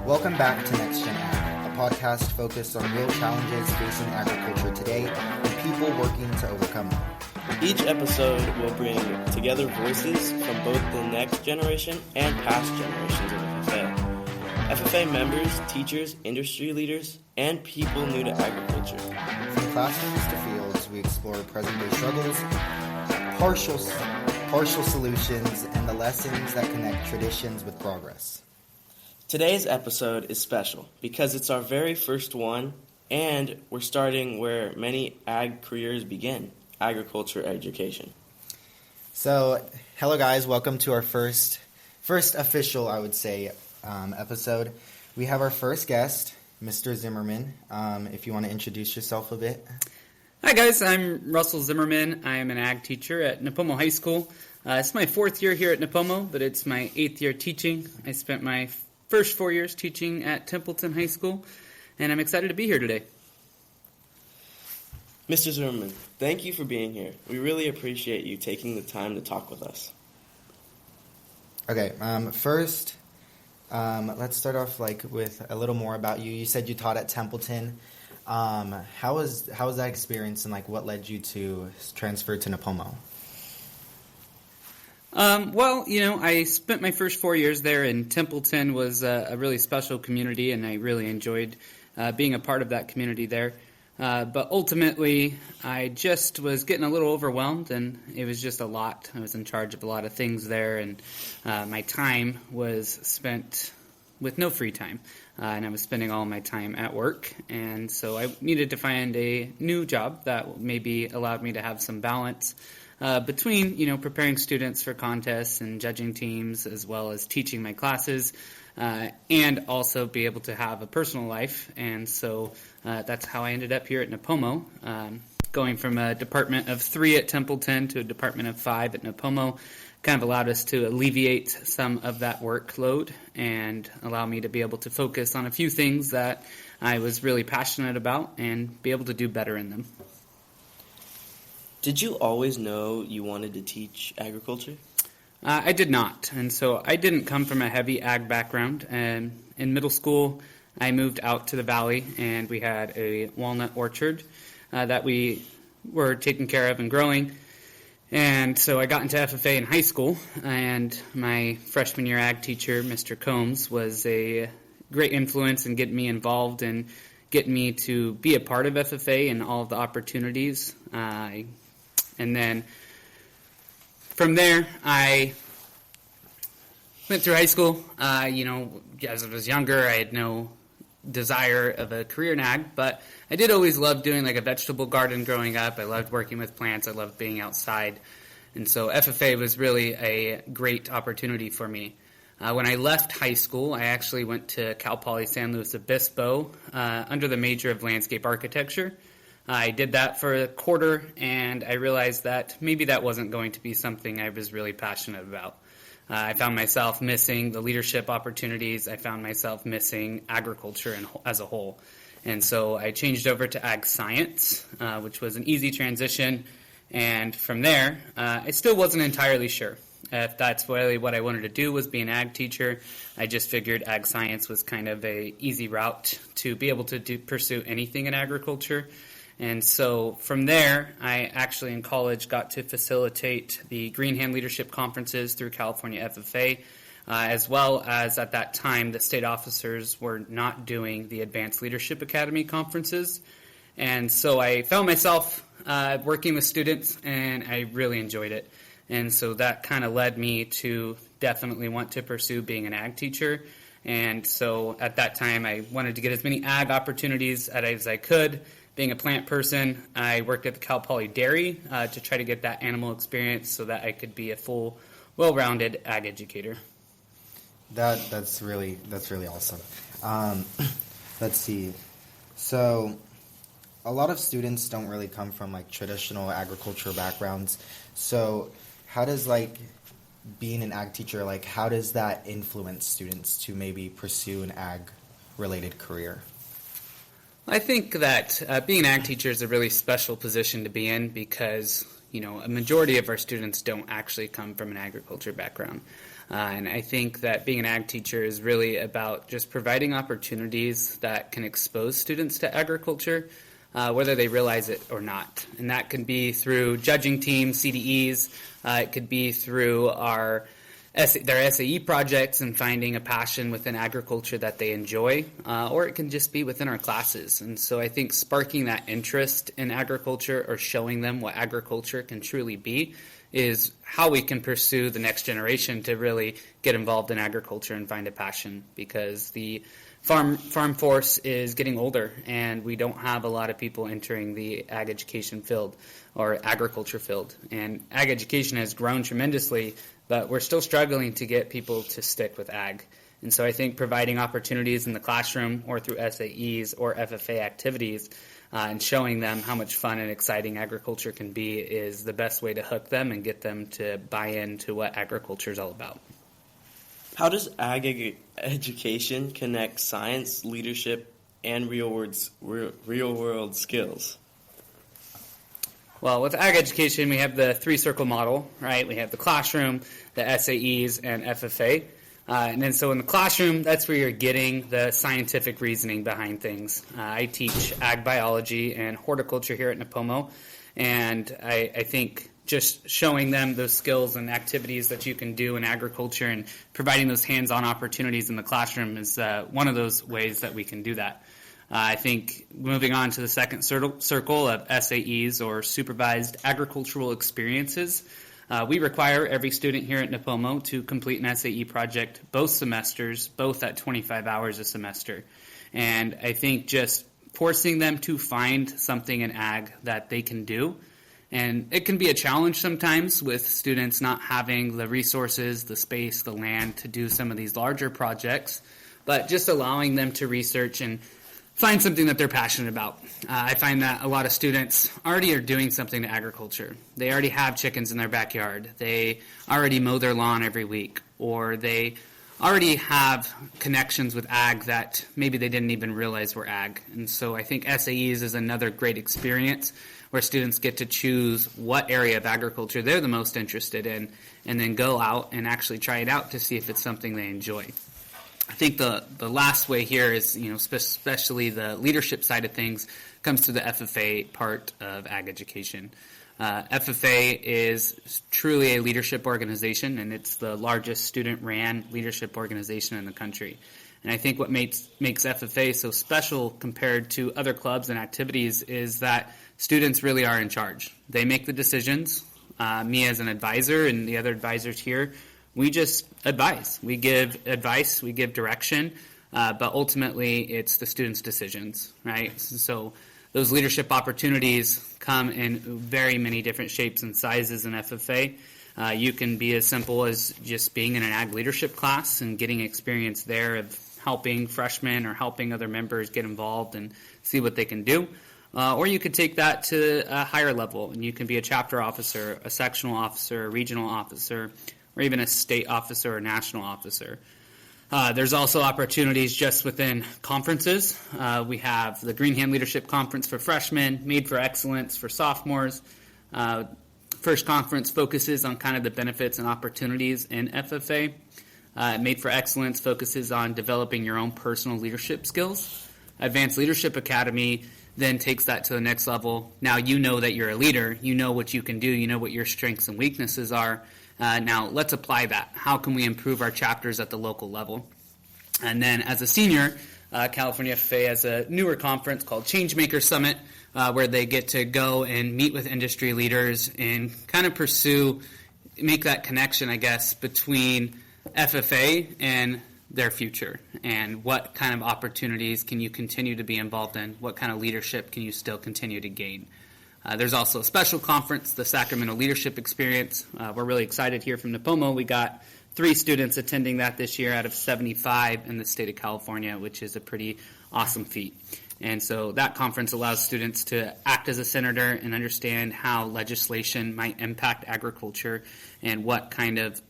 Welcome back to NextGen Ag, a podcast focused on real challenges facing agriculture today and people working to overcome them. Each episode will bring together voices from both the next generation and past generations of FFA. FFA members, teachers, industry leaders, and people new to agriculture. From classrooms to fields, we explore present-day struggles, partial solutions, and the lessons that connect traditions with progress. Today's episode is special because it's our very first one, and we're starting where many ag careers begin, agriculture education. So, hello guys, welcome to our first official, I would say, episode. We have our first guest, Mr. Zimmerman. If you want to introduce yourself a bit. Hi guys, I'm Russell Zimmerman. I'm an ag teacher at Nipomo High School. It's my 4th year here at Nipomo, but it's my 8th year teaching. I spent my first 4 years teaching at Templeton High School, and I'm excited to be here today. Mr. Zimmerman, thank you for being here. We really appreciate you taking the time to talk with us. Okay, first, let's start off with a little more about you. You said you taught at Templeton. How was that experience, and what led you to transfer to Nipomo? I spent my first 4 years there, and Templeton was a really special community, and I really enjoyed being a part of that community there. But ultimately, I just was getting a little overwhelmed, and it was just a lot. I was in charge of a lot of things there, and my time was spent with no free time, and I was spending all my time at work. And so I needed to find a new job that maybe allowed me to have some balance between, preparing students for contests and judging teams, as well as teaching my classes, and also be able to have a personal life. And so that's how I ended up here at Nipomo, going from a department of 3 at Templeton to a department of 5 at Nipomo. Kind of allowed us to alleviate some of that workload and allow me to be able to focus on a few things that I was really passionate about and be able to do better in them. Did you always know you wanted to teach agriculture? I did not, and so I didn't come from a heavy ag background. And in middle school, I moved out to the valley, and we had a walnut orchard that we were taking care of and growing. And so I got into FFA in high school, and my freshman year ag teacher, Mr. Combs, was a great influence in getting me involved and getting me to be a part of FFA and all of the opportunities. And then from there, I went through high school. As I was younger, I had no desire of a career in ag, but I did always love doing a vegetable garden growing up. I loved working with plants. I loved being outside. And so FFA was really a great opportunity for me. When I left high school, I actually went to Cal Poly San Luis Obispo under the major of landscape architecture. I did that for a quarter, and I realized that maybe that wasn't going to be something I was really passionate about. I found myself missing the leadership opportunities. I found myself missing agriculture as a whole. And so I changed over to ag science, which was an easy transition. And from there, I still wasn't entirely sure if that's really what I wanted to do, was be an ag teacher. I just figured ag science was kind of a easy route to be able to pursue anything in agriculture. And so from there, I actually in college got to facilitate the Green Hand Leadership Conferences through California FFA, as well as at that time the state officers were not doing the Advanced Leadership Academy conferences. And so I found myself working with students, and I really enjoyed it. And so that kind of led me to definitely want to pursue being an ag teacher. And so at that time, I wanted to get as many ag opportunities as I could. Being a plant person, I worked at the Cal Poly Dairy to try to get that animal experience so that I could be a full, well-rounded ag educator. That's really awesome. Let's see. So, a lot of students don't really come from traditional agricultural backgrounds. So, how does being an ag teacher, how does that influence students to maybe pursue an ag-related career? I think that being an ag teacher is a really special position to be in because, a majority of our students don't actually come from an agriculture background. And I think that being an ag teacher is really about just providing opportunities that can expose students to agriculture, whether they realize it or not. And that can be through judging teams, CDEs. It could be through their SAE projects and finding a passion within agriculture that they enjoy, or it can just be within our classes. And so I think sparking that interest in agriculture or showing them what agriculture can truly be is how we can pursue the next generation to really get involved in agriculture and find a passion, because the farm force is getting older and we don't have a lot of people entering the ag education field or agriculture field. And ag education has grown tremendously, but we're still struggling to get people to stick with ag. And so I think providing opportunities in the classroom or through SAEs or FFA activities and showing them how much fun and exciting agriculture can be is the best way to hook them and get them to buy into what agriculture is all about. How does ag education connect science, leadership, and real-world skills? Well, with ag education, we have the three-circle model, right? We have the classroom, the SAEs, and FFA. And then so in the classroom, that's where you're getting the scientific reasoning behind things. I teach ag biology and horticulture here at Nipomo, and I think just showing them those skills and activities that you can do in agriculture and providing those hands-on opportunities in the classroom is one of those ways that we can do that. I think moving on to the second circle of SAEs, or supervised agricultural experiences, we require every student here at Nipomo to complete an SAE project both semesters, both at 25 hours a semester. And I think just forcing them to find something in ag that they can do. And it can be a challenge sometimes with students not having the resources, the space, the land to do some of these larger projects, but just allowing them to research and find something that they're passionate about. I find that a lot of students already are doing something to agriculture. They already have chickens in their backyard. They already mow their lawn every week, or they already have connections with ag that maybe they didn't even realize were ag. And so I think SAEs is another great experience where students get to choose what area of agriculture they're the most interested in and then go out and actually try it out to see if it's something they enjoy. I think the last way here is, especially the leadership side of things, comes to the FFA part of ag education. FFA is truly a leadership organization, and it's the largest student-ran leadership organization in the country. And I think what makes FFA so special compared to other clubs and activities is that students really are in charge. They make the decisions. Me as an advisor and the other advisors here, we just advise. We give advice, we give direction, but ultimately it's the students' decisions, right? So those leadership opportunities come in very many different shapes and sizes in FFA. You can be as simple as just being in an ag leadership class and getting experience there of helping freshmen or helping other members get involved and see what they can do. Or you could take that to a higher level, and you can be a chapter officer, a sectional officer, a regional officer, or even a state officer or national officer. There's also opportunities just within conferences. We have the Green Hand Leadership Conference for freshmen, Made for Excellence for sophomores. First conference focuses on kind of the benefits and opportunities in FFA. Made for Excellence focuses on developing your own personal leadership skills. Advanced Leadership Academy then takes that to the next level. Now you know that you're a leader. You know what you can do. You know what your strengths and weaknesses are. Now let's apply that. How can we improve our chapters at the local level? And then as a senior, California FFA has a newer conference called Changemaker Summit, where they get to go and meet with industry leaders and kind of make that connection, I guess, between FFA and their future, and what kind of opportunities can you continue to be involved in? What kind of leadership can you still continue to gain? There's also a special conference, the Sacramento Leadership Experience. We're really excited here from Nipomo. We got 3 students attending that this year out of 75 in the state of California, which is a pretty awesome feat. And so that conference allows students to act as a senator and understand how legislation might impact agriculture and what kind of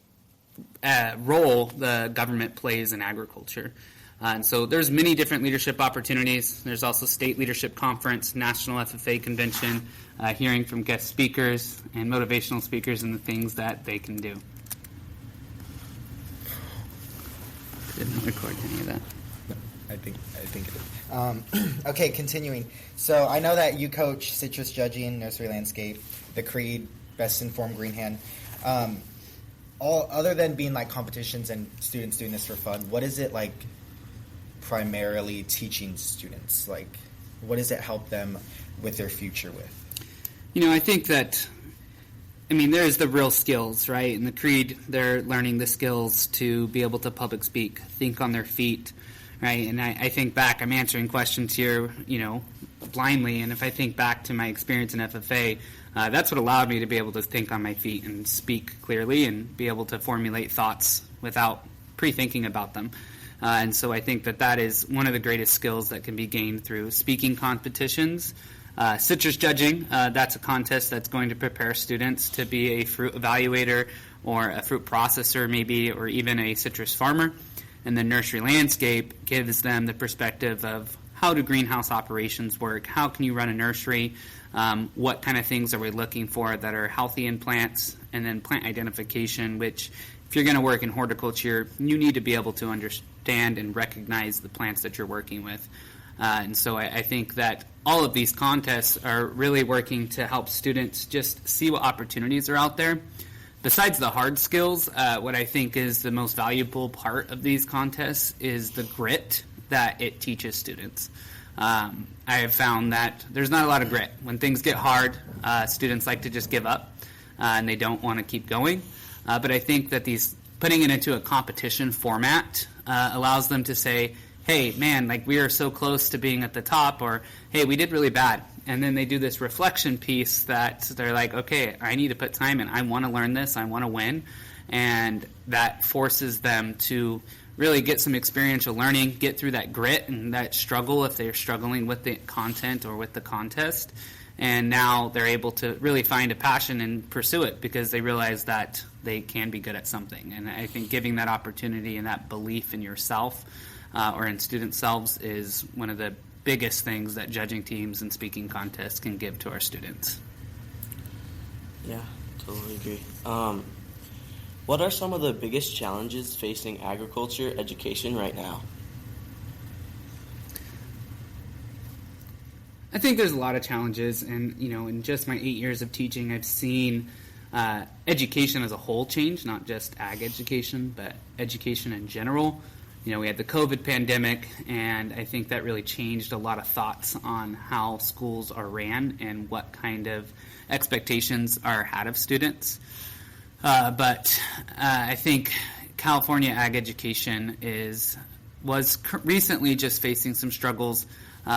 role the government plays in agriculture. And so there's many different leadership opportunities. There's also state leadership conference, national FFA convention, hearing from guest speakers and motivational speakers and the things that they can do. Didn't record any of that. I think it is. Okay, continuing. So I know that you coach citrus judging, nursery landscape, the Creed, Best Informed Green Hand. All other than being like competitions and students doing this for fun, what is it like primarily teaching students? Like, what does it help them with their future with? I think that, there's the real skills, right? In the Creed, they're learning the skills to be able to public speak, think on their feet, right? And I think back, I'm answering questions here, blindly, and if I think back to my experience in FFA, that's what allowed me to be able to think on my feet and speak clearly and be able to formulate thoughts without pre-thinking about them. And so I think that is one of the greatest skills that can be gained through speaking competitions. Citrus judging, that's a contest that's going to prepare students to be a fruit evaluator or a fruit processor maybe, or even a citrus farmer. And the nursery landscape gives them the perspective of how do greenhouse operations work, how can you run a nursery, what kind of things are we looking for that are healthy in plants, and then plant identification, which if you're going to work in horticulture, you need to be able to understand and recognize the plants that you're working with. And so I think that all of these contests are really working to help students just see what opportunities are out there. Besides the hard skills, what I think is the most valuable part of these contests is the grit that it teaches students. I have found that there's not a lot of grit. When things get hard, students like to just give up, and they don't want to keep going. But I think that putting it into a competition format allows them to say, hey, man, like we are so close to being at the top, or hey, we did really bad. And then they do this reflection piece that they're like, okay, I need to put time in. I want to learn this. I want to win. And that forces them to really get some experiential learning, get through that grit and that struggle if they're struggling with the content or with the contest. And now they're able to really find a passion and pursue it because they realize that they can be good at something. And I think giving that opportunity and that belief in yourself or in student selves is one of the biggest things that judging teams and speaking contests can give to our students. Yeah, totally agree. What are some of the biggest challenges facing agriculture education right now? I think there's a lot of challenges, and in just my 8 years of teaching, I've seen education as a whole change, not just ag education, but education in general. We had the COVID pandemic, and I think that really changed a lot of thoughts on how schools are ran and what kind of expectations are had of students. But I think California ag education was recently just facing some struggles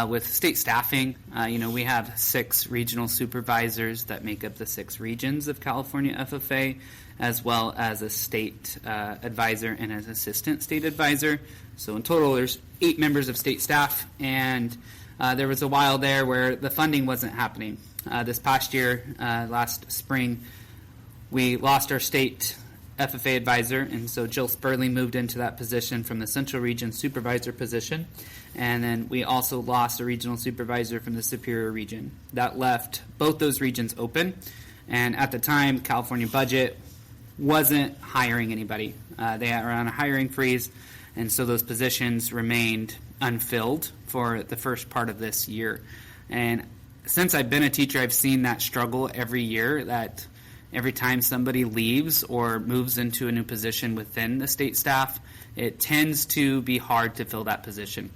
with state staffing. We have 6 regional supervisors that make up the 6 regions of California FFA, as well as a state advisor and an assistant state advisor. So in total, there's 8 members of state staff, and there was a while there where the funding wasn't happening. This past year, last spring, we lost our state FFA advisor, and so Jill Spurley moved into that position from the Central Region supervisor position. And then we also lost a regional supervisor from the Superior Region. That left both those regions open, and at the time, California budget wasn't hiring anybody. They were on a hiring freeze, and so those positions remained unfilled for the first part of this year. And since I've been a teacher, I've seen that struggle every year, that every time somebody leaves or moves into a new position within the state staff, it tends to be hard to fill that position.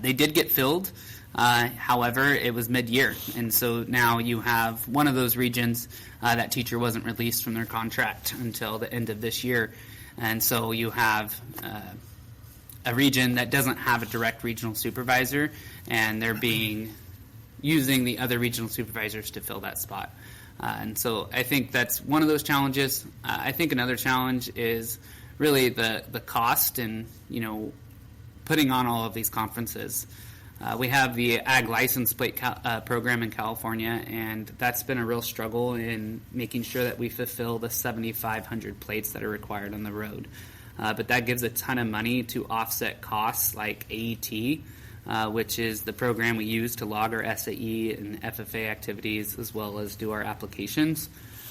They did get filled, however, it was mid-year, and so now you have one of those regions, that teacher wasn't released from their contract until the end of this year, and so you have a region that doesn't have a direct regional supervisor, and they're using the other regional supervisors to fill that spot. And so I think that's one of those challenges. I think another challenge is really the cost and, putting on all of these conferences. We have the Ag License Plate program in California, and that's been a real struggle in making sure that we fulfill the 7,500 plates that are required on the road. But that gives a ton of money to offset costs like AET, which is the program we use to log our SAE and FFA activities as well as do our applications.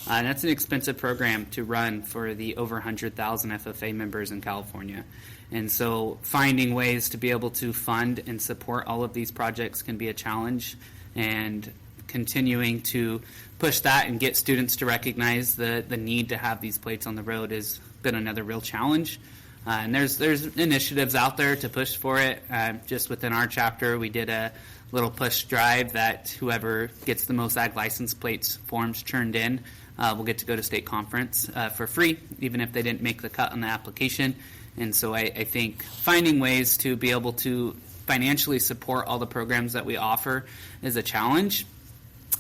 And that's an expensive program to run for the over 100,000 FFA members in California. And so finding ways to be able to fund and support all of these projects can be a challenge, and continuing to push that and get students to recognize the need to have these plates on the road has been another real challenge. And there's initiatives out there to push for it. Just within our chapter, we did a little push drive that whoever gets the most ag license plates forms turned in will get to go to state conference for free, even if they didn't make the cut on the application. And so I think finding ways to be able to financially support all the programs that we offer is a challenge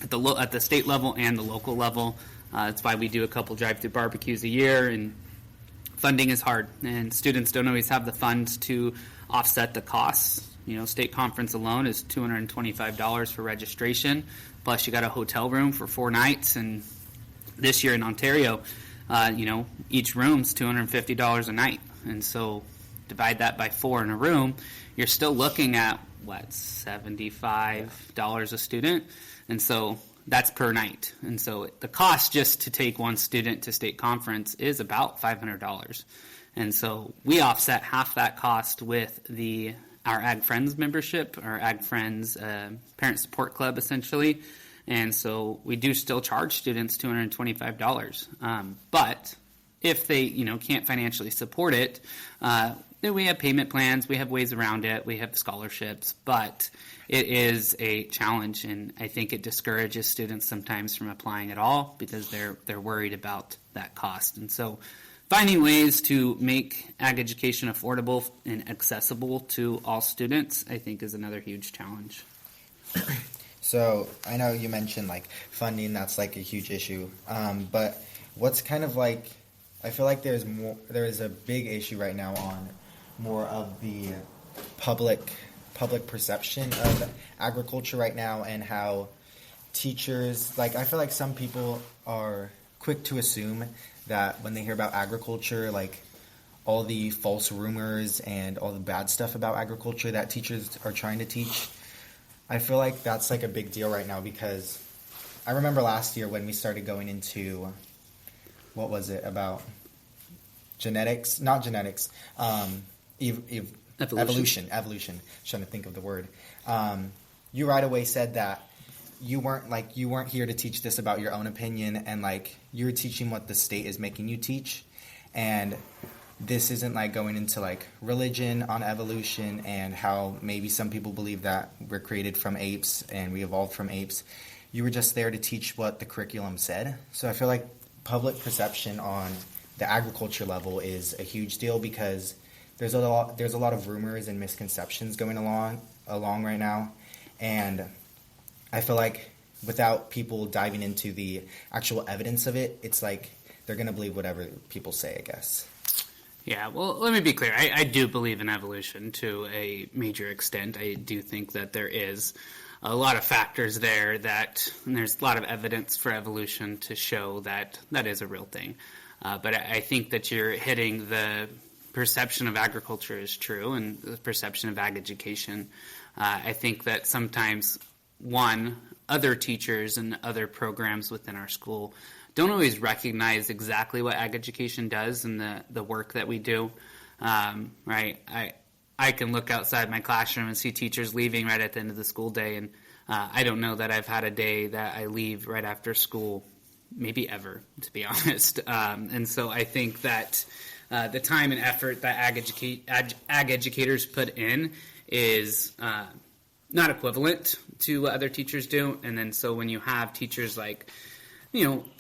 at the state level and the local level. That's why we do a couple drive-through barbecues a year, and funding is hard, and students don't always have the funds to offset the costs. State conference alone is $225 for registration, plus you got a hotel room for 4 nights, and this year in Ontario, each room's $250 a night, and so divide that by 4 in a room, you're still looking at $75 a student, and so that's per night. And so the cost just to take one student to state conference is about $500. And so we offset half that cost with our Ag Friends membership, our Ag Friends Parent Support Club, essentially. And so we do still charge students $225. But if they, can't financially support it, then we have payment plans, we have ways around it, we have scholarships, but it is a challenge, and I think it discourages students sometimes from applying at all because they're worried about that cost. And so finding ways to make ag education affordable and accessible to all students, I think, is another huge challenge. So I know you mentioned funding, that's a huge issue, but what's kind of I feel like there is a big issue right now on more of the public perception of agriculture right now, and how teachers, I feel like some people are quick to assume that when they hear about agriculture, all the false rumors and all the bad stuff about agriculture that teachers are trying to teach. I feel like that's a big deal right now, because I remember last year when we started going into, what was it, about genetics, not genetics, evolution, trying to think of the word. You right away said that you weren't here to teach this about your own opinion, and you were teaching what the state is making you teach, and this isn't going into religion on evolution and how maybe some people believe that we're created from apes and we evolved from apes. You were just there to teach what the curriculum said. So I feel like public perception on the agriculture level is a huge deal, because there's a lot of rumors and misconceptions going along right now, and I feel like without people diving into the actual evidence of it, it's they're going to believe whatever people say, I guess. Yeah, well, let me be clear. I do believe in evolution to a major extent. I do think that there is a lot of factors there and there's a lot of evidence for evolution to show that that is a real thing. But I think that you're hitting the perception of agriculture is true, and the perception of ag education. I think that sometimes, other teachers and other programs within our school don't always recognize exactly what ag education does and the work that we do. Right? I can look outside my classroom and see teachers leaving right at the end of the school day, and I don't know that I've had a day that I leave right after school, maybe ever, to be honest. And so I think that the time and effort that ag educators put in is not equivalent to what other teachers do. And then so when you have teachers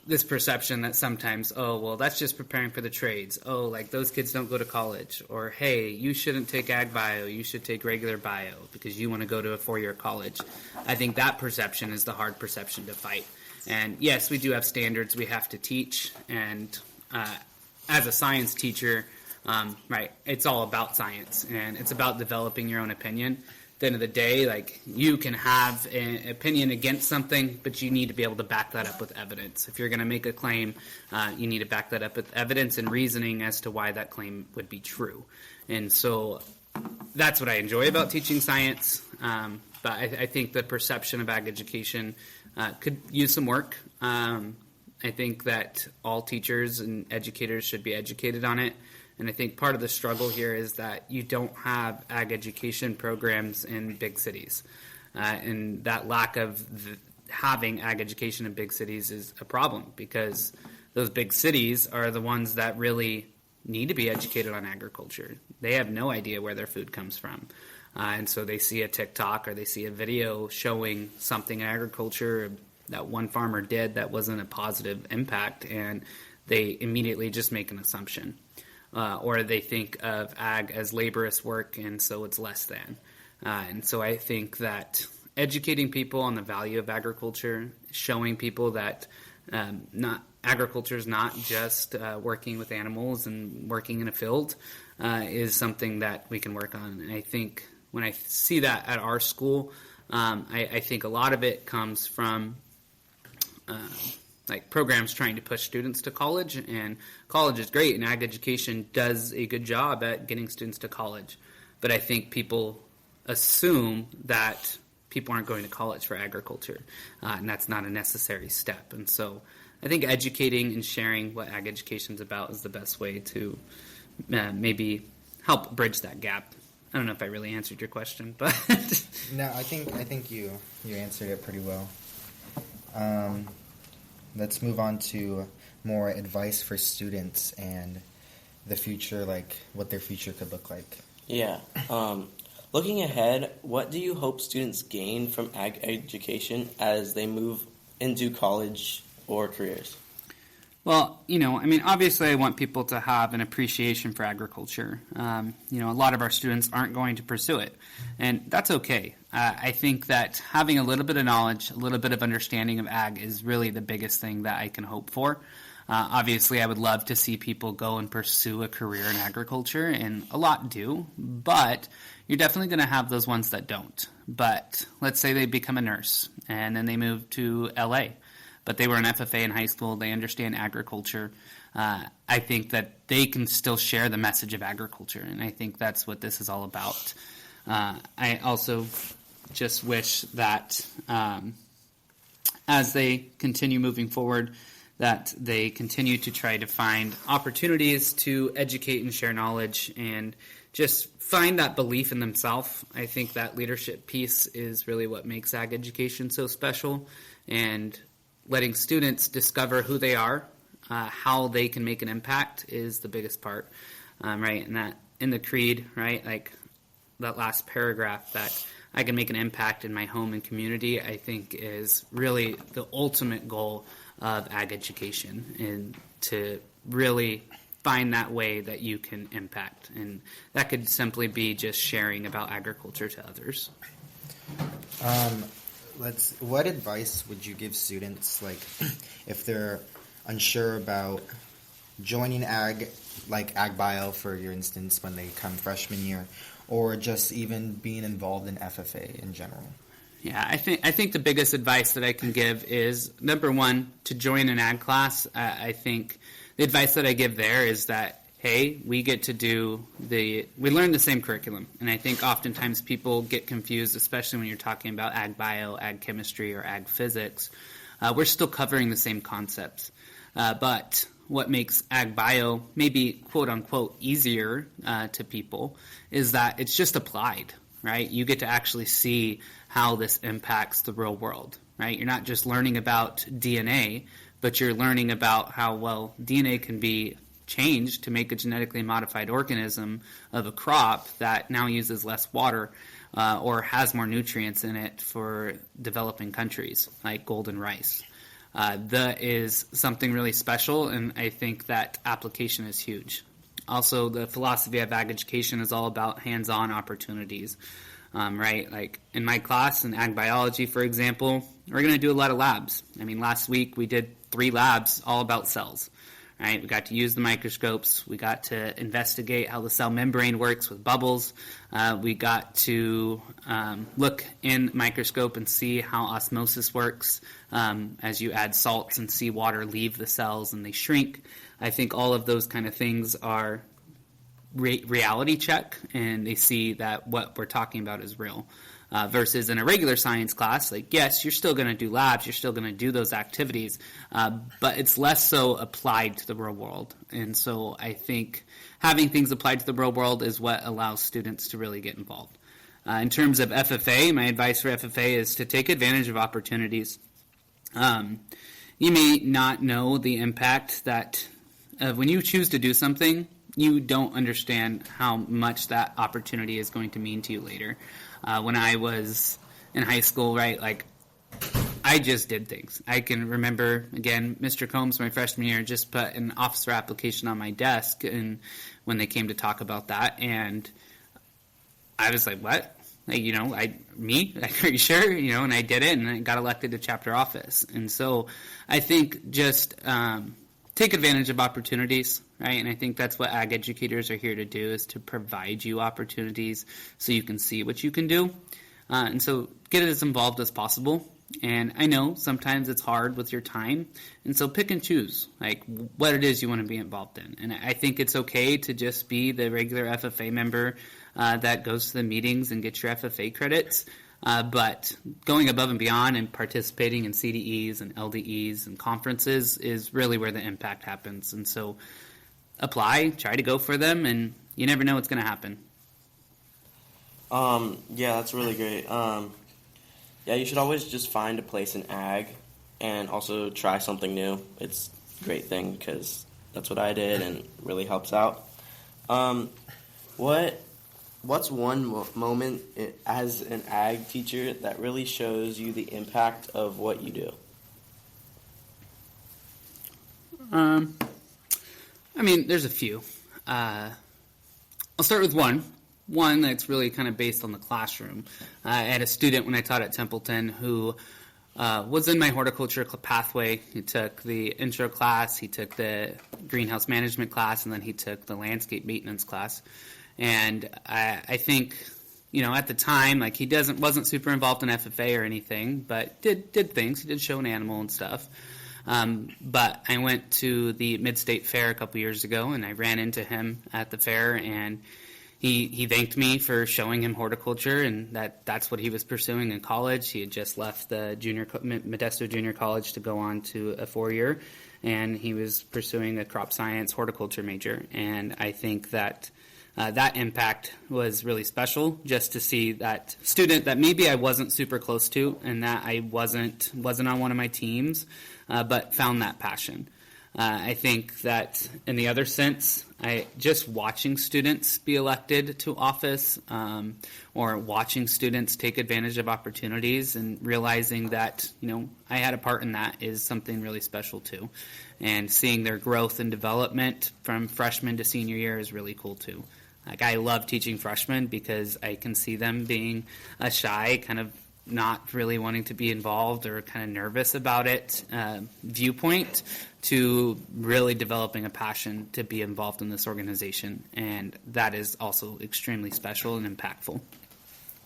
this perception that sometimes, oh, well, that's just preparing for the trades. Oh, those kids don't go to college. Or, hey, you shouldn't take ag bio. You should take regular bio because you want to go to a 4-year college. I think that perception is the hard perception to fight. And yes, we do have standards we have to teach. And as a science teacher, it's all about science. And it's about developing your own opinion. At the end of the day, you can have an opinion against something, but you need to be able to back that up with evidence. If you're going to make a claim, you need to back that up with evidence and reasoning as to why that claim would be true. And so that's what I enjoy about teaching science. But I think the perception of ag education could use some work. I think that all teachers and educators should be educated on it. And I think part of the struggle here is that you don't have ag education programs in big cities. And that lack of having ag education in big cities is a problem, because those big cities are the ones that really need to be educated on agriculture. They have no idea where their food comes from. And so they see a TikTok or they see a video showing something in agriculture that one farmer did that wasn't a positive impact, and they immediately just make an assumption. Or they think of ag as laborious work, and so it's less than. And so I think that educating people on the value of agriculture, showing people that agriculture is not just working with animals and working in a field, is something that we can work on. And I think when I see that at our school, I think a lot of it comes from like programs trying to push students to college, and college is great, and ag education does a good job at getting students to college. But I think people assume that people aren't going to college for agriculture, and that's not a necessary step. And so I think educating and sharing what ag education is about is the best way to maybe help bridge that gap. I don't know if I really answered your question, but No, I think you answered it pretty well. Let's move on to more advice for students and the future, like what their future could look like. Yeah. Looking ahead, what do you hope students gain from ag education as they move into college or careers? Well, obviously I want people to have an appreciation for agriculture. A lot of our students aren't going to pursue it, and that's okay. I think that having a little bit of knowledge, a little bit of understanding of ag is really the biggest thing that I can hope for. Obviously, I would love to see people go and pursue a career in agriculture, and a lot do, but you're definitely going to have those ones that don't. But let's say they become a nurse, and then they move to LA. But they were an FFA in high school, they understand agriculture. I think that they can still share the message of agriculture, and I think that's what this is all about. I also just wish that as they continue moving forward, that they continue to try to find opportunities to educate and share knowledge and just find that belief in themselves. I think that leadership piece is really what makes ag education so special, and letting students discover who they are, how they can make an impact is the biggest part, right? And that in the creed, right, like that last paragraph, that I can make an impact in my home and community, I think is really the ultimate goal of ag education, and to really find that way that you can impact. And that could simply be just sharing about agriculture to others. What advice would you give students, like, if they're unsure about joining ag, like ag bio, for your instance, when they come freshman year, or just even being involved in FFA in general? Yeah, I think the biggest advice that I can give is, number one, to join an ag class. I think the advice that I give there is that, hey, we get to we learn the same curriculum. And I think oftentimes people get confused, especially when you're talking about ag bio, ag chemistry, or ag physics. We're still covering the same concepts. But what makes ag bio maybe quote unquote easier to people is that it's just applied, right? You get to actually see how this impacts the real world, right? You're not just learning about DNA, but you're learning about how well DNA can be changed to make a genetically modified organism of a crop that now uses less water or has more nutrients in it for developing countries like golden rice. That is something really special, and I think that application is huge. Also, the philosophy of ag education is all about hands-on opportunities, right? Like in my class in ag biology, for example, we're going to do a lot of labs. I mean, last week we did 3 labs all about cells. Right? We got to use the microscopes. We got to investigate how the cell membrane works with bubbles. We got to look in microscope and see how osmosis works as you add salts and seawater leave the cells and they shrink. I think all of those kind of things are reality check, and they see that what we're talking about is real. Versus in a regular science class, like, yes, you're still going to do labs, you're still going to do those activities, but it's less so applied to the real world. And so I think having things applied to the real world is what allows students to really get involved. In terms of FFA, my advice for FFA is to take advantage of opportunities. You may not know the impact that when you choose to do something, you don't understand how much that opportunity is going to mean to you later. When I was in high school, right, like, I just did things. I can remember, again, Mr. Combs, my freshman year, just put an officer application on my desk, and when they came to talk about that, and I was like, what? Like, me? Are you sure? And I did it, and I got elected to chapter office. And so I think just take advantage of opportunities, right? And I think that's what ag educators are here to do, is to provide you opportunities so you can see what you can do. And so get as involved as possible. And I know sometimes it's hard with your time, and so pick and choose, like, what it is you want to be involved in. And I think it's okay to just be the regular FFA member that goes to the meetings and gets your FFA credits. But going above and beyond and participating in CDEs and LDEs and conferences is really where the impact happens. And so apply, try to go for them, and you never know what's going to happen. Yeah, that's really great. Yeah, you should always just find a place in ag and also try something new. It's a great thing because that's what I did and it really helps out. What's one moment as an ag teacher that really shows you the impact of what you do? There's a few. I'll start with one that's really kind of based on the classroom. I had a student when I taught at Templeton who was in my horticulture pathway. He took the intro class, he took the greenhouse management class, and then he took the landscape maintenance class. And I think, at the time, like, he wasn't super involved in FFA or anything, but did things. He did show an animal and stuff. But I went to the Mid-State Fair a couple years ago, and I ran into him at the fair, and he thanked me for showing him horticulture, and that's what he was pursuing in college. He had just left the Modesto Junior College to go on to a 4-year, and he was pursuing a crop science horticulture major. And I think that that impact was really special, just to see that student that maybe I wasn't super close to and that I wasn't on one of my teams, but found that passion. I think that in the other sense, just watching students be elected to office, or watching students take advantage of opportunities and realizing that, I had a part in that is something really special too. And seeing their growth and development from freshman to senior year is really cool too. Like, I love teaching freshmen because I can see them being shy, kind of not really wanting to be involved or kind of nervous about it viewpoint, to really developing a passion to be involved in this organization. And that is also extremely special and impactful.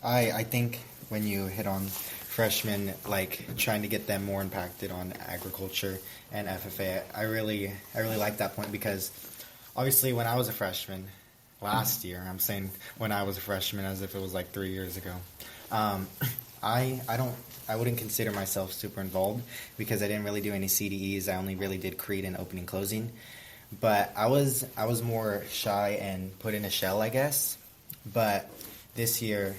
I think when you hit on freshmen, like, trying to get them more impacted on agriculture and FFA, I really like that point, because obviously when I was a freshman last year, I'm saying when I was a freshman as if it was like 3 years ago, I wouldn't consider myself super involved because I didn't really do any CDEs. I only really did create and opening closing. But I was more shy and put in a shell, I guess. But this year,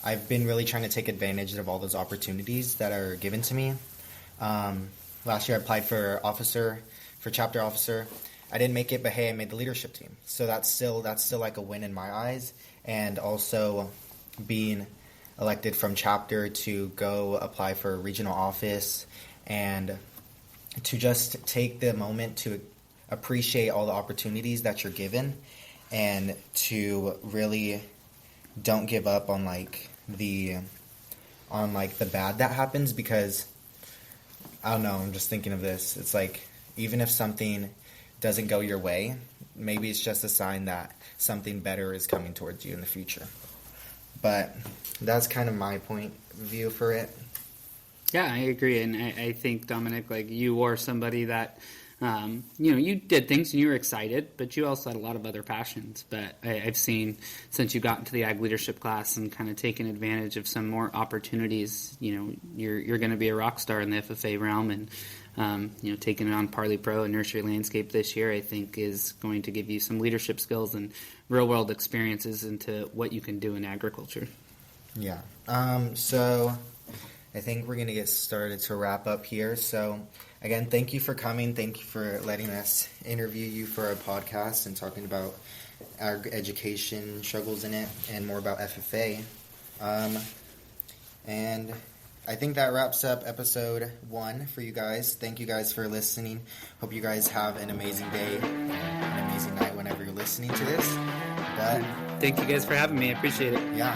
I've been really trying to take advantage of all those opportunities that are given to me. Last year I applied for chapter officer. I didn't make it, but hey, I made the leadership team. So that's still like a win in my eyes. And also being elected from chapter to go apply for a regional office, and to just take the moment to appreciate all the opportunities that you're given, and to really don't give up on the bad that happens, because I don't know, I'm just thinking of this. It's like, even if something doesn't go your way, maybe it's just a sign that something better is coming towards you in the future. But that's kind of my point of view for it. Yeah, I agree. And I think, Dominic, like, you are somebody that You did things and you were excited, but you also had a lot of other passions. But I've seen since you got into the ag leadership class and kind of taken advantage of some more opportunities, you're going to be a rock star in the FFA realm, and taking it on Parley Pro and Nursery Landscape this year, I think, is going to give you some leadership skills and real-world experiences into what you can do in agriculture. Yeah. So I think we're going to get started to wrap up here. So again, thank you for coming. Thank you for letting us interview you for our podcast and talking about our education struggles in it and more about FFA. And I think that wraps up episode 1 for you guys. Thank you guys for listening. Hope you guys have an amazing day, an amazing night whenever you're listening to this. But thank you guys for having me. I appreciate it. Yeah.